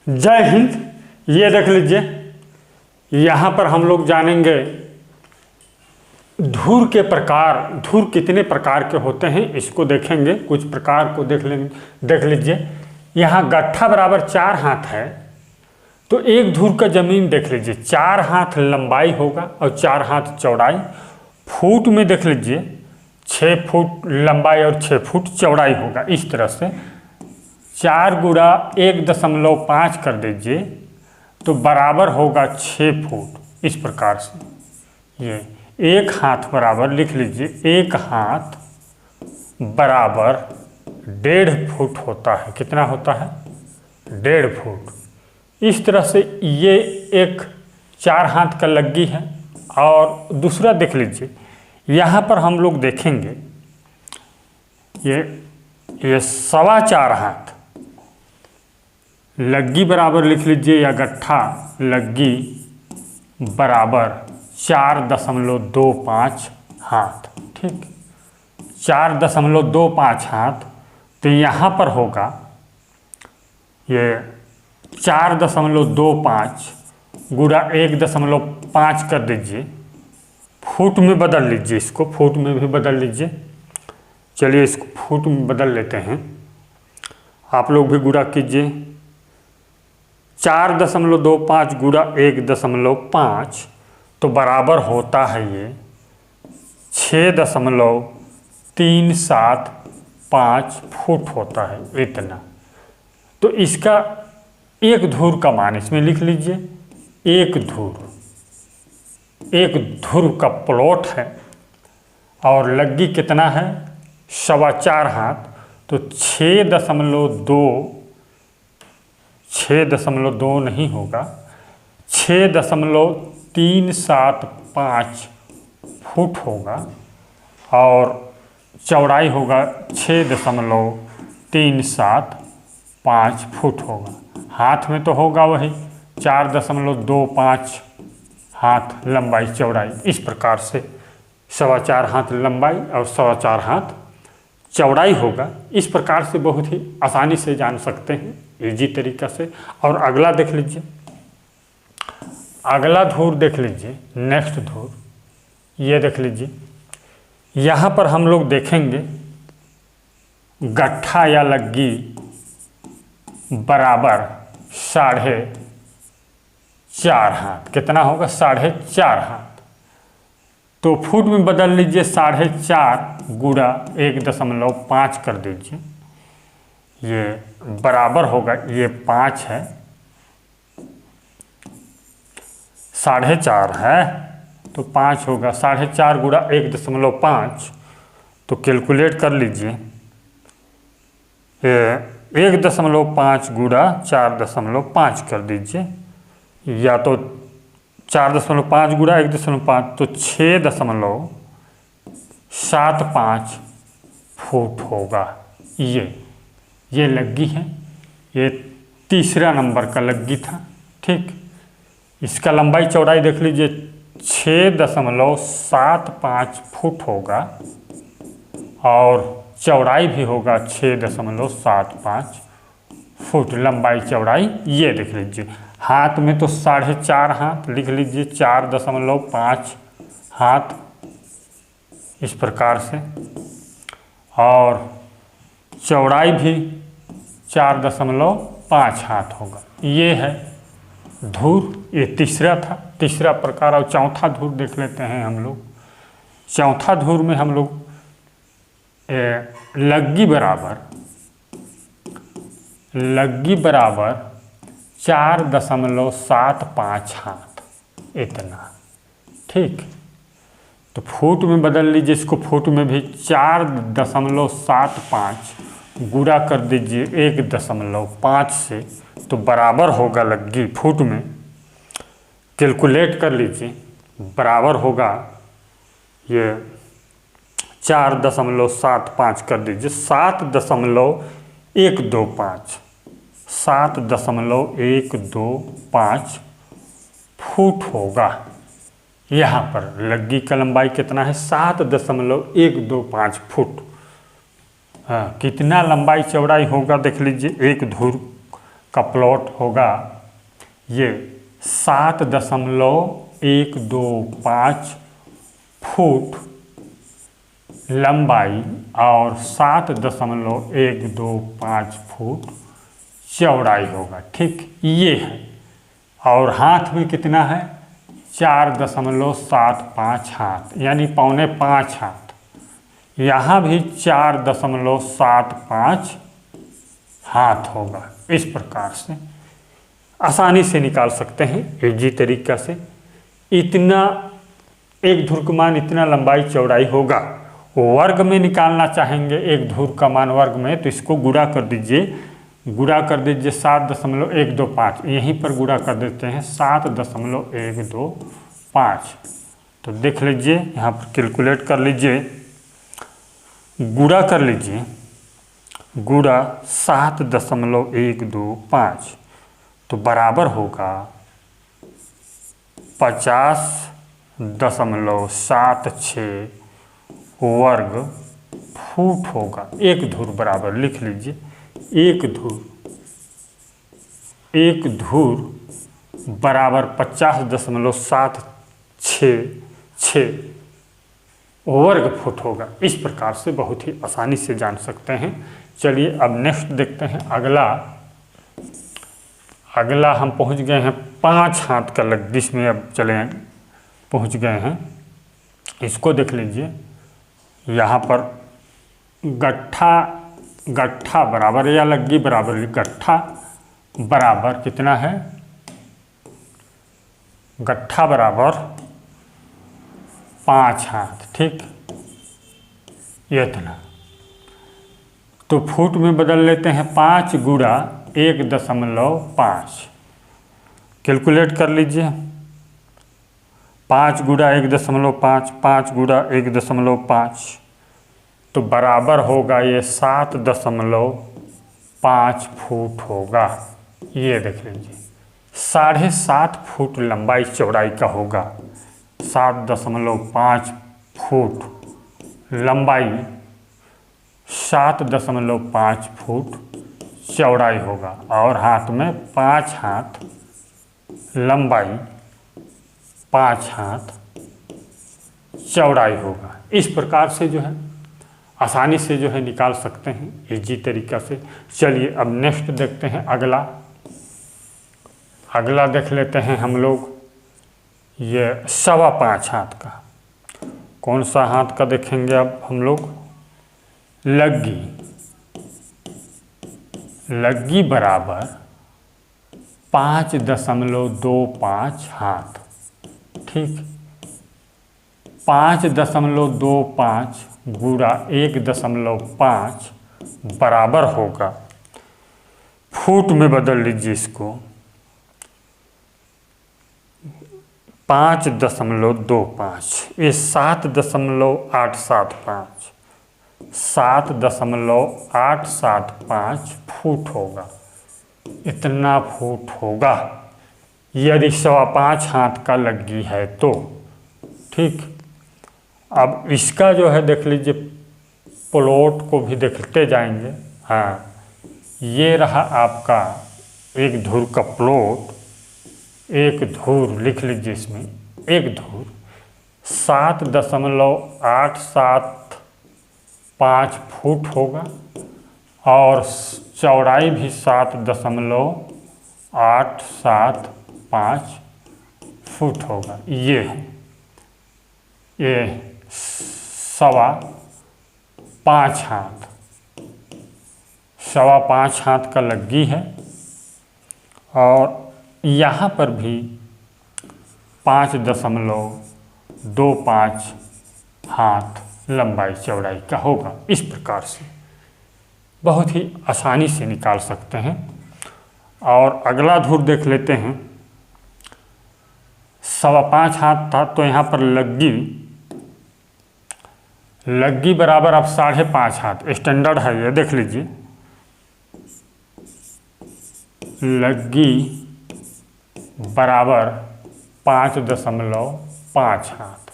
जय हिंद। ये देख लीजिए, यहाँ पर हम लोग जानेंगे धुर के प्रकार। धुर कितने प्रकार के होते हैं इसको देखेंगे। कुछ प्रकार को देख लीजिए। यहाँ गट्ठा बराबर 4 हाथ है तो एक धुर का जमीन देख लीजिए 4 हाथ लंबाई होगा और 4 हाथ चौड़ाई। फुट में देख लीजिए 6 फुट लंबाई और 6 फुट चौड़ाई होगा। इस तरह से 4 गुणा 1.5 कर दीजिए तो बराबर होगा 6 फुट। इस प्रकार से ये एक हाथ बराबर लिख लीजिए, एक हाथ बराबर 1.5 फुट होता है। कितना होता है? 1.5 फुट। इस तरह से ये एक 4 हाथ का लग्गी है। और दूसरा देख लीजिए, यहाँ पर हम लोग देखेंगे ये 4.25 हाथ लग्गी बराबर लिख लीजिए, या गट्ठा लग्गी बराबर 4.25 हाथ। ठीक, 4.25 हाथ। तो यहाँ पर होगा ये 4.25 गुणा 1.5 कर दीजिए, फुट में बदल लीजिए। इसको फुट में भी बदल लीजिए। चलिए इसको फुट में बदल लेते हैं। आप लोग भी गुणा कीजिए। 4.25 गुणा 1.5 तो बराबर होता है ये 6.375 फुट होता है। इतना तो इसका एक धुर का मान इसमें लिख लीजिए। एक धुर का प्लॉट है और लग्गी कितना है? 4.25 हाथ। तो 6.2 नहीं होगा, 6.375 फुट होगा और चौड़ाई होगा 6.375 फुट होगा। हाथ में तो होगा वही 4.25 हाथ लंबाई चौड़ाई। इस प्रकार से 4.25 हाथ लंबाई और 4.25 हाथ चौड़ाई होगा। इस प्रकार से बहुत ही आसानी से जान सकते हैं, इजी तरीका से। और अगला देख लीजिए, अगला धुर देख लीजिए। नेक्स्ट धुर ये देख लीजिए। यहाँ पर हम लोग देखेंगे गट्ठा या लग्गी बराबर 4.5 हाथ। कितना होगा? 4.5 हाथ। तो फुट में बदल लीजिए। 4.5 गुणा 1.5 कर दीजिए। ये बराबर होगा, ये 5 है, 4.5 है तो 5 होगा। 4.5 गुणा 1.5 तो कैलकुलेट कर लीजिए। 1.5 गुणा 4.5 कर दीजिए, या तो 4.5 गुणा 1.5 तो 6.75 फुट होगा। ये लग्गी है। ये तीसरा नंबर का लग्गी था। ठीक, इसका लंबाई चौड़ाई देख लीजिए 6.75 फुट होगा और चौड़ाई भी होगा 6.75 फुट लंबाई चौड़ाई। ये देख लीजिए। हाथ में तो 4.5 हाथ लिख लीजिए, 4.5 हाथ इस प्रकार से, और चौड़ाई भी 4.5 हाथ होगा। ये है धुर। ये तीसरा था, तीसरा प्रकार। और चौथा धुर देख लेते हैं हम लोग। चौथा धुर में हम लोग लग्गी बराबर 4.75 हाथ। इतना। ठीक, तो फुट में बदल लीजिए। इसको फुट में भी 4.75 गुणा कर दीजिए 1.5 से तो बराबर होगा लग्गी। फुट में कैलकुलेट कर लीजिए, बराबर होगा ये 4.75 कर दीजिए 7.125 फुट होगा। यहाँ पर लग्गी का लंबाई कितना है? 7.125 फुट। हाँ, कितना लंबाई चौड़ाई होगा देख लीजिए। एक धुर का प्लॉट होगा ये 7.125 फुट लंबाई और 7.125 फुट चौड़ाई होगा। ठीक, ये है। और हाथ में कितना है? 4.75 हाथ, यानी 4.25 हाथ। यहाँ भी 4.75 हाथ होगा। इस प्रकार से आसानी से निकाल सकते हैं इजी तरीका से। इतना एक धुर का मान इतना लंबाई चौड़ाई होगा। वर्ग में निकालना चाहेंगे एक धुर का मान वर्ग में, तो इसको गुणा कर दीजिए। गुणा कर दीजिए 7.125, यहीं पर गुणा कर देते हैं 7.125। तो देख लीजिए, यहाँ पर कैलकुलेट कर लीजिए, गुणा कर लीजिए। गुणा 7.125 तो बराबर होगा 50.76 वर्ग फुट होगा। एक धुर बराबर लिख लीजिए, एक धुर बराबर 50.76 वर्ग फुट होगा। इस प्रकार से बहुत ही आसानी से जान सकते हैं। चलिए अब नेक्स्ट देखते हैं। अगला हम पहुंच गए हैं 5 हाथ का लग, जिसमें अब चले पहुंच गए हैं। इसको देख लीजिए, यहाँ पर गट्ठा बराबर या लग्गी बराबर, गट्ठा बराबर कितना है? गट्ठा बराबर 5 हाथ। ठीक, ये इतना। तो फुट में बदल लेते हैं, 5 गुणा 1.5। कैलकुलेट कर लीजिए, 5 गुणा 1.5, 5 गुणा 1.5 तो बराबर होगा ये 7.5 फुट होगा। ये देख लीजिए, 7.5 फुट लंबाई चौड़ाई का होगा। 7.5 फुट लंबाई, 7.5 फुट चौड़ाई होगा। और हाथ में 5 हाथ लंबाई, 5 हाथ चौड़ाई होगा। इस प्रकार से जो है आसानी से जो है निकाल सकते हैं इजी तरीका से। चलिए अब नेक्स्ट देखते हैं। अगला देख लेते हैं हम लोग, ये 5.25 हाथ का। कौन सा हाथ का देखेंगे अब हम लोग? लग्गी बराबर 5.25 हाथ। ठीक, 5.25 गुणा 1.5 बराबर होगा, फुट में बदल लीजिए इसको, 5.25। ये 7.875 7.875 फुट होगा। इतना फुट होगा यदि 5.25 हाथ का लग्गी है तो। ठीक, अब इसका जो है देख लीजिए, प्लॉट को भी देखते जाएंगे। हाँ, ये रहा आपका एक धुर का प्लॉट। एक धुर लिख लीजिए, इसमें एक धुर 7.875 फुट होगा और चौड़ाई भी 7.875 फुट होगा। ये है, ये 5.25 हाथ, 5.25 हाथ का लग्गी है। और यहाँ पर भी 5.25 हाथ लंबाई चौड़ाई का होगा। इस प्रकार से बहुत ही आसानी से निकाल सकते हैं। और अगला धुर देख लेते हैं। 5.25 हाथ था, तो यहाँ पर लग्गी बराबर अब 5.5 हाथ स्टैंडर्ड है। ये देख लीजिए, लग्गी बराबर 5.5 हाथ।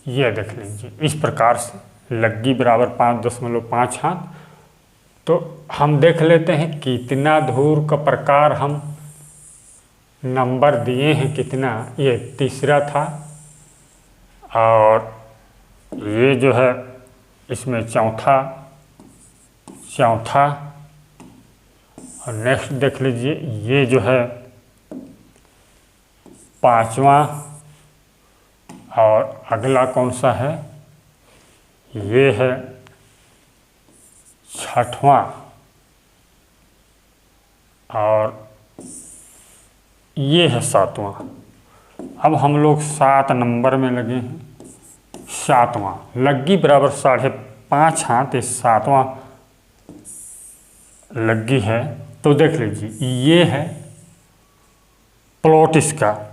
ये देख लीजिए, इस प्रकार से लग्गी बराबर 5.5 हाथ। तो हम देख लेते हैं कितना धूर का प्रकार हम नंबर दिए हैं कितना, ये तीसरा था और ये जो है इसमें चौथा और नेक्स्ट देख लीजिए ये जो है पांचवा और अगला कौन सा है, ये है छठवां और ये है सातवां। अब हम लोग 7 नंबर में लगे हैं, सातवां लग्गी बराबर 5.5 हाथ, ये सातवां लग्गी है। तो देख लीजिए ये है प्लॉट इसका,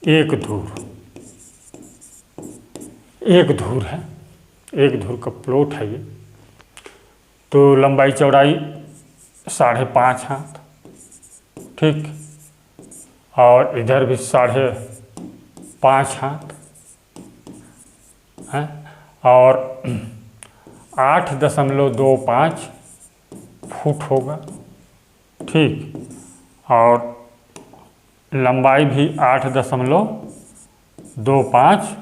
एक धूर है, एक धूर का प्लॉट है ये। तो लंबाई चौड़ाई 5.5 हाथ, ठीक, और इधर भी 5.5 हाथ है और 8.25 फुट होगा, ठीक, और लंबाई भी 8.25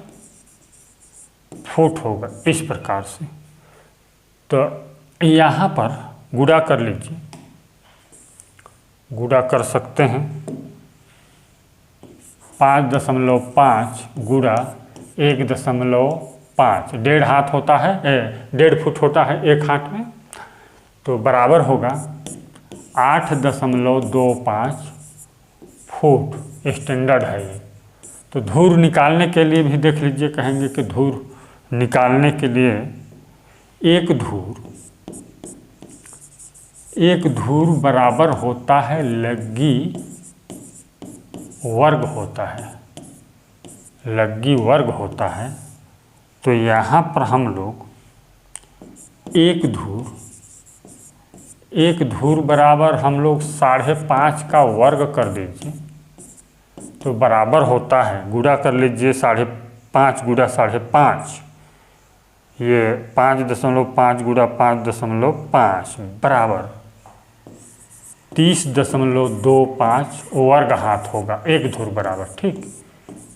फुट होगा इस प्रकार से। तो यहाँ पर गुणा कर लीजिए, गुणा कर सकते हैं 5.5 गुणा 1.5, 1.5 हाथ होता है, 1.5 फुट होता है एक हाथ में, तो बराबर होगा 8.25 फुट स्टैंडर्ड है ये। तो धूर निकालने के लिए भी देख लीजिए, कहेंगे कि धूर निकालने के लिए एक धूर बराबर होता है लग्गी वर्ग होता है, लग्गी वर्ग होता है। तो यहाँ पर हम लोग एक धूर बराबर हम लोग 5.5 का वर्ग कर दीजिए, तो बराबर होता है, गुणा कर लीजिए 5.5 गुणा 5.5, ये 5.5 गुणा 5.5 बराबर 30.25 वर्ग हाथ होगा एक धूर बराबर, ठीक,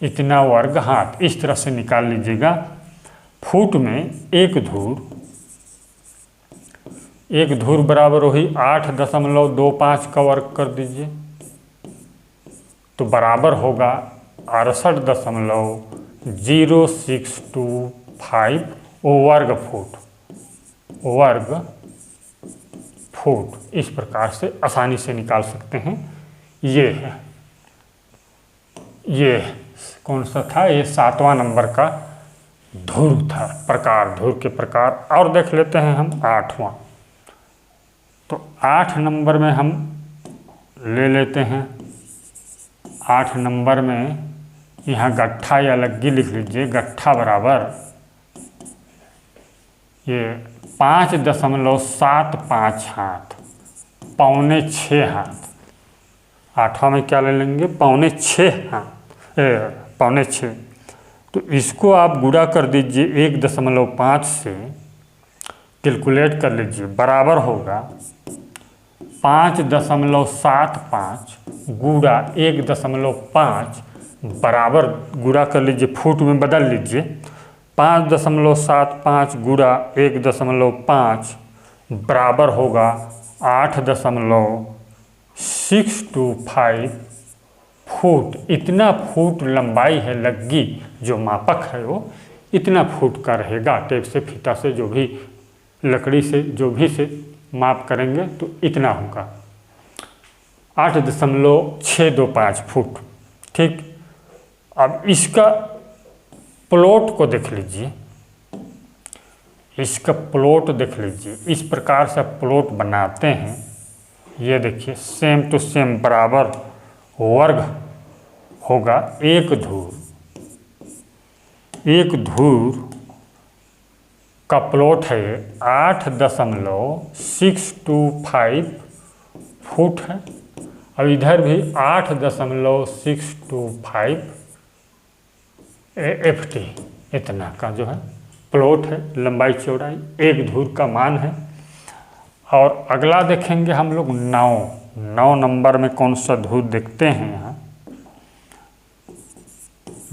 इतना वर्ग हाथ। इस तरह से निकाल लीजिएगा। फुट में एक धूर बराबर वही 8.25 का वर्ग कर दीजिए, तो बराबर होगा 68.0625 वर्ग फुट। इस प्रकार से आसानी से निकाल सकते हैं। ये कौन सा था, ये 7वां नंबर का धूर था, प्रकार, धूर के प्रकार। और देख लेते हैं हम 8वां। तो 8 नंबर में हम ले लेते हैं, 8 नंबर में यहाँ गट्ठा या लग्गी लिख लीजिए। गट्ठा बराबर ये 5.75 हाथ, 6.25 हाथ। 8वां में क्या ले लेंगे, 6.25 हाथ, 6.25। तो इसको आप गुणा कर दीजिए 1.5 से, कैलकुलेट कर लीजिए, बराबर होगा 5.75 गुणा 1.5 बराबर, गुणा कर लीजिए, फुट में बदल लीजिए, 5.75 गुणा 1.5 बराबर होगा 8.625 फुट। इतना फुट लंबाई है लग्गी, जो मापक है वो इतना फुट का रहेगा। टेप से, फीता से, जो भी लकड़ी से, जो भी से माप करेंगे तो इतना होगा, 8.625 फुट, ठीक। अब इसका प्लॉट को देख लीजिए, इसका प्लॉट देख लीजिए। इस प्रकार से प्लॉट बनाते हैं, ये देखिए सेम टू सेम बराबर वर्ग होगा। एक धूर का प्लॉट है 8.625 फुट है, और इधर भी 8.625 FT इतना का जो है प्लॉट है, लंबाई चौड़ाई एक धूर का मान है। और अगला देखेंगे हम लोग 9 नंबर में कौन सा धूर देखते हैं। यहाँ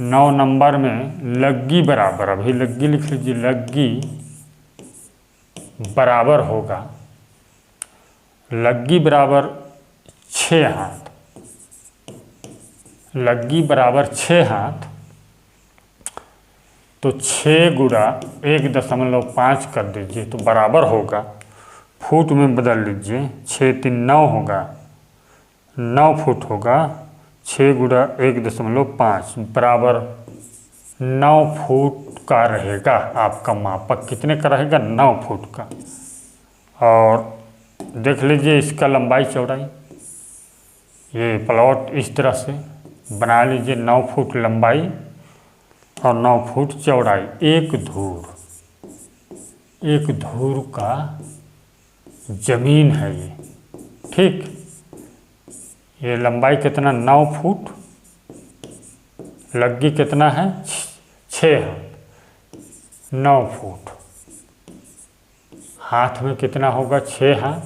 9 नंबर में लग्गी बराबर, अभी लग्गी लिख लीजिए, लग्गी बराबर होगा, लग्गी बराबर 6 हाथ, लग्गी बराबर 6 हाथ, तो 6 गुणा 1.5 कर दीजिए तो बराबर होगा, फुट में बदल लीजिए, 6 3 9 होगा, 9 फुट होगा, 6 गुणा 1.5 बराबर 9 फुट का रहेगा। आपका मापक कितने का रहेगा? 9 फुट का। और देख लीजिए इसका लंबाई चौड़ाई, ये प्लॉट इस तरह से बना लीजिए, 9 फुट लंबाई और 9 फुट चौड़ाई। एक धूर का जमीन है ये, ठीक। ये लंबाई कितना? 9 फुट, लग्गी कितना है? 6 हाथ, 9 फुट, हाथ में कितना होगा? 6 हाथ,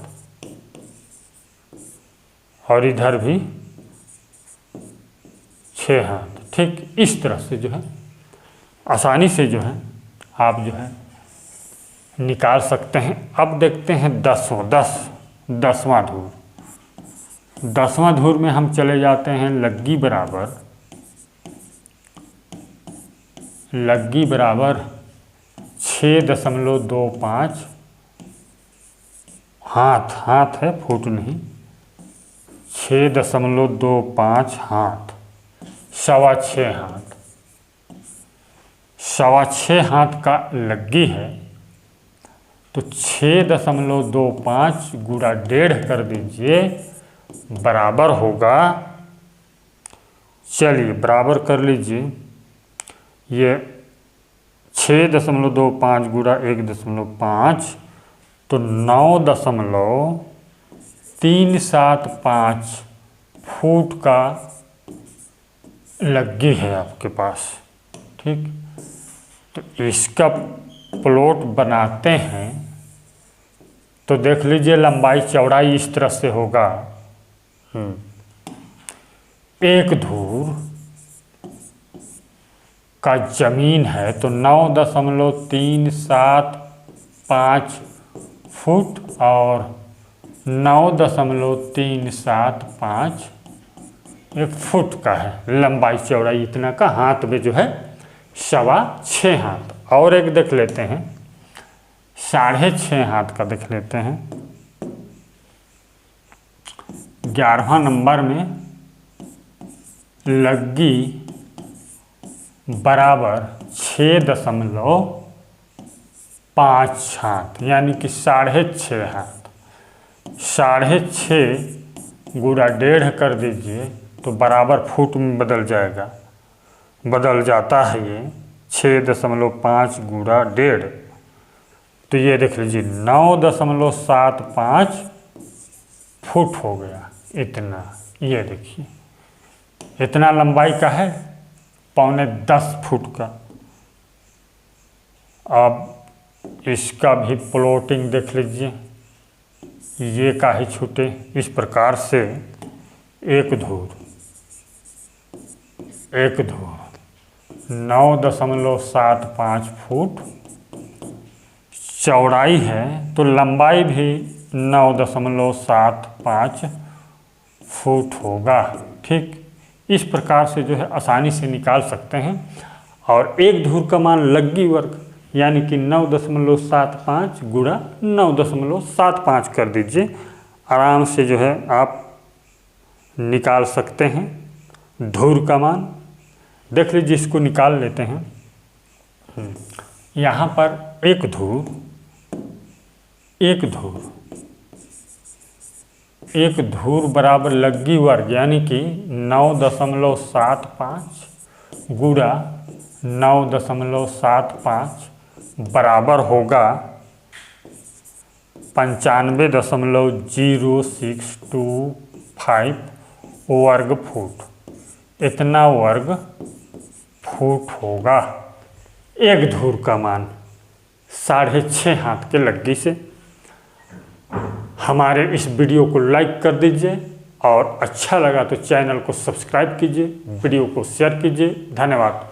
और इधर भी 6 हाथ, ठीक। इस तरह से जो है आसानी से जो है आप जो है निकाल सकते हैं। अब देखते हैं 10वां धूर। 10वां धूर में हम चले जाते हैं लग्गी बराबर 6.25 हाथ है, फुट नहीं, 6.25 हाथ, 6.25 हाथ, 6.25 हाथ का लग्गी है, तो 6.25 गुणा 1.5 कर दीजिए, बराबर होगा, चलिए बराबर कर लीजिए, ये 6.25 गुणा 1.5 तो 9.375 फुट का लग्गी है आपके पास, ठीक। तो इसका प्लॉट बनाते हैं तो देख लीजिए लंबाई चौड़ाई इस तरह से होगा। एक धूर का जमीन है तो 9.375 फुट और 9.375 एक फुट का है, लंबाई चौड़ाई इतना का, हाथ में जो है 6.25 हाथ। और एक देख लेते हैं 6.5 हाथ का देख लेते हैं। 11वां नंबर में लग्गी बराबर 6.5 हाथ, यानी कि 6.5 हाथ, 6.5 गुणा 1.5 कर दीजिए तो बराबर फुट में बदल जाएगा, बदल जाता है ये 6.5 गुणा 1.5, तो ये देख लीजिए 9.75 फुट हो गया, इतना। ये देखिए इतना लंबाई का है, 9.25 फुट का। अब इसका भी प्लॉटिंग देख लीजिए, ये काहे छूटे, इस प्रकार से एक धूर 9.75 फुट चौड़ाई है, तो लंबाई भी 9.75 फुट होगा, ठीक। इस प्रकार से जो है आसानी से निकाल सकते हैं। और एक धूर का मान लग्गी वर्ग यानी कि 9.75 गुणा 9.75 कर दीजिए, आराम से जो है आप निकाल सकते हैं धूर का मान। देख लीजिए, इसको निकाल लेते हैं। यहाँ पर एक धूर बराबर लग्गी वर्ग यानी कि 9.75 गुणा 9.75 बराबर होगा 95.0625 वर्ग फुट। इतना वर्ग फुट होगा एक धूर का मान 6.5 हाथ के लग्गी से। हमारे इस वीडियो को लाइक कर दीजिए और अच्छा लगा तो चैनल को सब्सक्राइब कीजिए, वीडियो को शेयर कीजिए। धन्यवाद।